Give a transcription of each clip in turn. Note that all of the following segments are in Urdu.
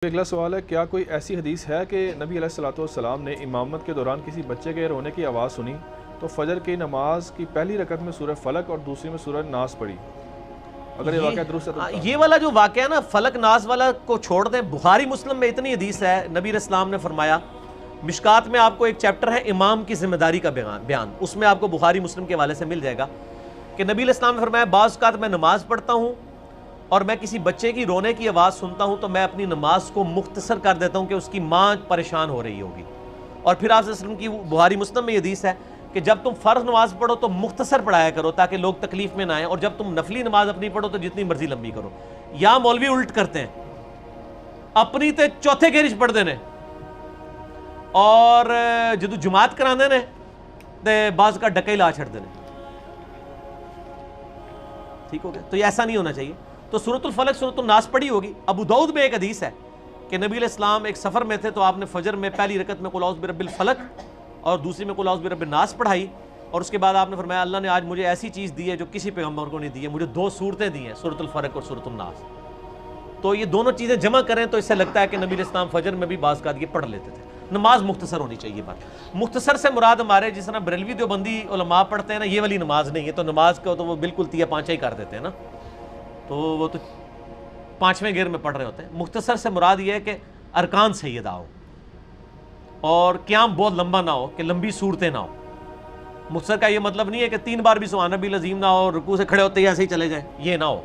اگلا سوال ہے، کیا کوئی ایسی حدیث ہے کہ نبی علیہ الصلوۃ والسلام نے امامت کے دوران کسی بچے کے رونے کی آواز سنی تو فجر کی نماز کی پہلی رکعت میں سورہ فلق اور دوسری میں سورہ ناس پڑھی؟ اگر یہ واقعہ درست ہے تو یہ والا جو واقعہ ہے نا فلق ناس والا کو چھوڑ دیں، بخاری مسلم میں اتنی حدیث ہے، نبی علیہ السلام نے فرمایا، مشکات میں آپ کو ایک چیپٹر ہے امام کی ذمہ داری کا بیان، اس میں آپ کو بخاری مسلم کے حوالے سے مل جائے گا کہ نبی علیہ السلام نے فرمایا بعض اوقات میں نماز پڑھتا ہوں اور میں کسی بچے کی رونے کی آواز سنتا ہوں تو میں اپنی نماز کو مختصر کر دیتا ہوں کہ اس کی ماں پریشان ہو رہی ہوگی۔ اور پھر آپ صلی اللہ علیہ وسلم کی بخاری مسلم میں یہ حدیث ہے کہ جب تم فرض نماز پڑھو تو مختصر پڑھایا کرو تاکہ لوگ تکلیف میں نہ آئیں، اور جب تم نفلی نماز اپنی پڑھو تو جتنی مرضی لمبی کرو۔ یا مولوی الٹ کرتے ہیں، اپنی تے چوتھے گیرج پڑھ دینے اور جدو جماعت کرانے نے تے بعض کا ڈکے لا چھڑ دینے۔ ٹھیک ہو گیا؟ تو یہ ایسا نہیں ہونا چاہیے۔ تو سورۃ الفلق سورۃ الناس پڑھی ہوگی۔ ابو داؤد میں ایک حدیث ہے کہ نبی علیہ السلام ایک سفر میں تھے تو آپ نے فجر میں پہلی رکعت میں قل اعوذ برب الفلق اور دوسری میں قل اعوذ برب الناس پڑھائی، اور اس کے بعد آپ نے فرمایا اللہ نے آج مجھے ایسی چیز دی ہے جو کسی پیغمبر کو نہیں دی ہے، مجھے دو صورتیں دی ہیں، سورۃ الفلق اور سورۃ الناس۔ تو یہ دونوں چیزیں جمع کریں تو اس سے لگتا ہے کہ نبی علیہ السلام فجر میں بھی بعض اوقات یہ پڑھ لیتے تھے۔ نماز مختصر ہونی چاہیے۔ بات مختصر سے مراد ہمارے جس طرح بریلوی دیوبندی علماء پڑھتے ہیں نا، یہ والی نماز نہیں ہے، تو نماز کو تو وہ بالکل تیا پانچا ہی کر دیتے ہیں نا، تو وہ تو پانچویں گیر میں پڑھ رہے ہوتے ہیں۔ مختصر سے مراد یہ ہے کہ ارکان صحیح ادا ہو اور قیام بہت لمبا نہ ہو کہ لمبی صورتیں نہ ہو۔ مختصر کا یہ مطلب نہیں ہے کہ 3 بار بھی سبحان ربی العظیم نہ ہو، رکوع سے کھڑے ہوتے ہی ایسے ہی چلے جائیں، یہ نہ ہو،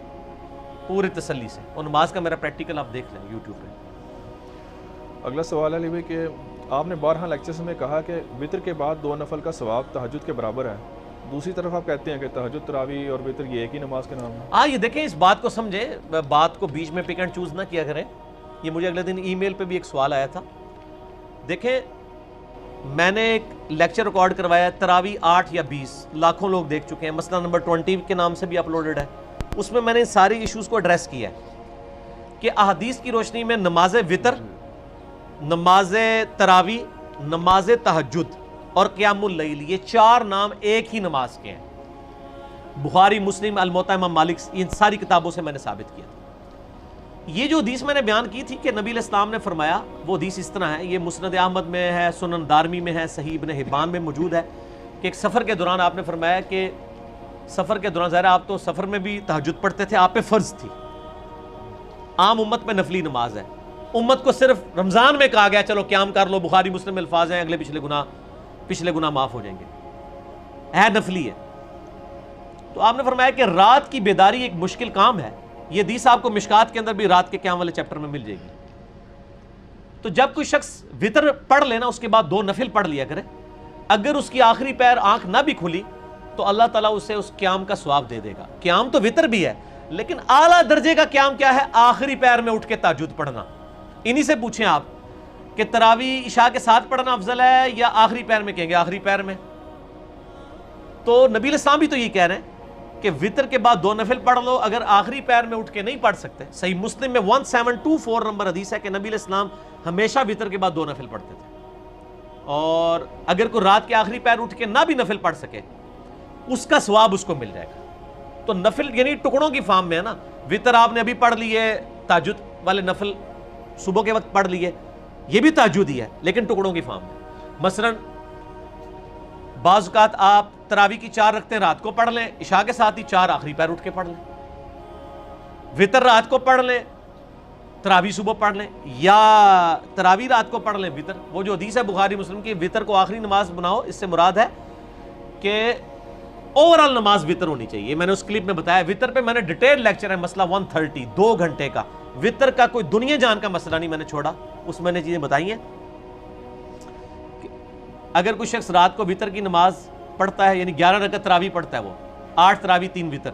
پوری تسلی سے۔ اور نماز کا میرا پریکٹیکل آپ دیکھ لیں یوٹیوب پہ۔ اگلا سوال ہے علی بھائی کہ آپ نے بارہا لیکچرز میں کہا کہ وطر کے بعد 2 نفل کا ثواب تہجد کے برابر ہے، دوسری طرف آپ کہتے ہیں کہ تہجد، تراویح اور وطر یہ ایک ہی نماز کے نام ہے۔ یہ دیکھیں، اس بات کو سمجھیں، بات کو بیچ میں پک اینڈ چوز نہ کیا کریں۔ یہ مجھے اگلے دن ای میل پہ بھی ایک سوال آیا تھا۔ دیکھیں، میں نے ایک لیکچر ریکارڈ کروایا ہے، تراویح 8 یا 20 لاکھوں لوگ دیکھ چکے ہیں، مسئلہ نمبر 20 کے نام سے بھی اپلوڈڈ ہے۔ اس میں نے ساری ایشوز کو ایڈریس کیا ہے کہ احادیث کی روشنی میں نماز وطر، نماز تراویح، نماز تہجد اور قیام اللیل، یہ 4 نام ایک ہی نماز کے ہیں۔ بخاری، مسلم، الموطا، امام مالک، ان ساری کتابوں سے میں نے ثابت کیا تھا۔ یہ جو حدیث میں نے بیان کی تھی کہ نبی علیہ السلام نے فرمایا، وہ حدیث اس طرح ہے، یہ مسند احمد میں ہے، سنن دارمی میں ہے، صحیح ابن حبان میں موجود ہے، کہ ایک سفر کے دوران آپ نے فرمایا کہ سفر کے دوران، ظاہر آپ تو سفر میں بھی تہجد پڑھتے تھے، آپ پہ فرض تھی، عام امت میں نفلی نماز ہے، امت کو صرف رمضان میں کہا گیا چلو قیام کر لو، بخاری مسلم میں الفاظ ہیں اگلے پچھلے گناہ معاف ہو جائیں گے، ہے نفلی ہے۔ تو آپ نے فرمایا کہ رات کی بیداری ایک مشکل کام ہے، یہ حدیث آپ کو مشکات کے اندر بھی رات کے قیام والے چیپٹر میں مل جائے گی۔ تو جب کوئی شخص وطر پڑھ لینا، اس کے بعد 2 نفل پڑھ لیا کرے، اگر اس کی آخری پیر آنکھ نہ بھی کھلی تو اللہ تعالیٰ اسے اس قیام کا ثواب دے دے گا۔ قیام تو وطر بھی ہے، لیکن اعلیٰ درجے کا قیام کیا ہے؟ آخری پیر میں اٹھ کے تہجد پڑھنا۔ انہی سے پوچھیں آپ کہ تراویح عشاء کے ساتھ پڑھنا افضل ہے یا آخری پیر میں؟ کہیں گے آخری پیر میں۔ تو نبی علیہ السلام بھی تو یہ کہہ رہے ہیں کہ وطر کے بعد 2 نفل پڑھ لو، اگر آخری پیر میں اٹھ کے نہیں پڑھ سکتے، صحیح مسلم میں 1724 نمبر حدیث ہے کہ نبی علیہ السلام ہمیشہ وطر کے بعد 2 نفل پڑھتے تھے، اور اگر کوئی رات کے آخری پیر اٹھ کے نہ بھی نفل پڑھ سکے، اس کا ثواب اس کو مل جائے گا۔ تو نفل یعنی ٹکڑوں کی فارم میں ہے نا، وطر آپ نے ابھی پڑھ لیے، تہجد والے نفل صبح کے وقت پڑھ لیے، یہ بھی تہجد ہی ہے لیکن ٹکڑوں کی فارم میں۔ مثلا بعض اوقات آپ تراویح کی 4 رکعتیں رات کو پڑھ لیں، عشاء کے ساتھ ہی 4 آخری پیر اٹھ کے پڑھ لیں، وطر رات کو پڑھ لیں، تراویح صبح پڑھ لیں، یا تراویح رات کو پڑھ لیں وطر۔ وہ جو حدیث ہے بخاری مسلم کی، وطر کو آخری نماز بناؤ، اس سے مراد ہے کہ اوورال نماز وطر ہونی چاہیے۔ میں نے اس کلپ میں بتایا، وطر پہ میں نے ڈیٹیل لیکچر ہے، مسئلہ 130 2 گھنٹے کا، وطر کا کوئی دنیا جان کا مسئلہ نہیں میں نے چھوڑا، اس میں نے چیزیں بتائی ہیں کہ اگر کوئی شخص رات کو وطر کی نماز پڑھتا ہے، یعنی 11 رکعت تراویح پڑھتا ہے، وہ 8 تراویح 3 وطر،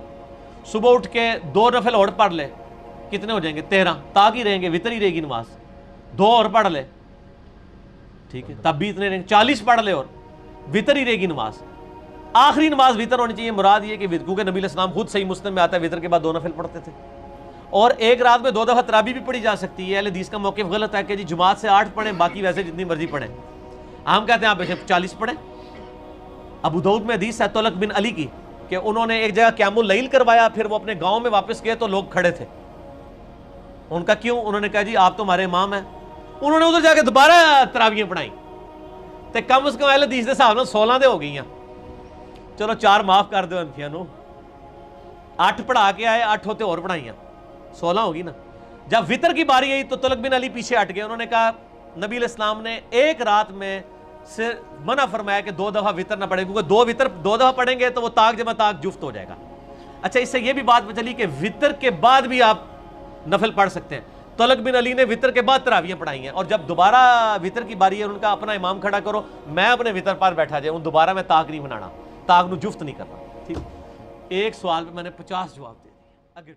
صبح اٹھ کے 2 نفل اور پڑھ لے، کتنے ہو جائیں گے؟ 13، تاک ہی رہیں گے، وطر ہی رہے گی نماز، 2 اور پڑھ لے، ٹھیک ہے، تب بھی اتنے رہیں گے، 40 پڑھ لے اور وطر ہی رہے گی نماز۔ آخری نماز وطر ہونی چاہیے، مراد یہ کہ کیونکہ نبی علیہ السلام خود صحیح مسلم میں آتا ہے وطر کے بعد 2 نفل پڑھتے تھے، اور ایک رات میں 2 دفعہ تراویح بھی پڑھی جا سکتی ہے۔ اہل حدیث کا موقف غلط ہے کہ جی جماعت سے 8 پڑھیں، باقی ویسے جتنی مرضی پڑھیں، ہم کہتے ہیں آپ 40 پڑھیں۔ ابو داؤد میں حدیث ہے طلق بن علی کی کہ انہوں نے ایک جگہ قیام اللیل کروایا، پھر وہ اپنے گاؤں میں واپس گئے تو لوگ کھڑے تھے، ان کا کیوں؟ انہوں نے کہا جی آپ تو ہمارے امام ہیں. انہوں نے ادھر جا کے دوبارہ تراویحیں پڑھائیں تے کم از کم اہل حدیث دے حساب نال 16 دے ہو گئی ہیں. چلو 4 معاف کر دو انفیاں نو, 8 پڑھا کے آئے, 8 ہوتے اور پڑھائیاں, 16 ہوگی نا. جب وطر کی باری آئی تو طلق بن علی پیچھے ہٹ گئے. انہوں نے کہا نبی علیہ السلام نے ایک رات میں سے منع فرمایا کہ 2 دفعہ وطر نہ پڑھیں, کیونکہ 2 وطر 2 دفعہ پڑھیں گے تو وہ طاق جمع طاق جفت ہو جائے گا. اچھا, اس سے یہ بھی بات چلی کہ وطر کے بعد بھی آپ نفل پڑھ سکتے ہیں. طلق بن علی نے وطر کے بعد تراویحیں پڑھائی ہیں, اور جب دوبارہ وطر کی باری ہے ان کا اپنا امام کھڑا کرو, میں اپنے وطر پر بیٹھا جائے, ان دوبارہ میں طاق نہیں بنانا, طاق نو جفت نہیں کرنا. ٹھیک, ایک سوال پہ میں نے 50 جواب دے دیے. آگے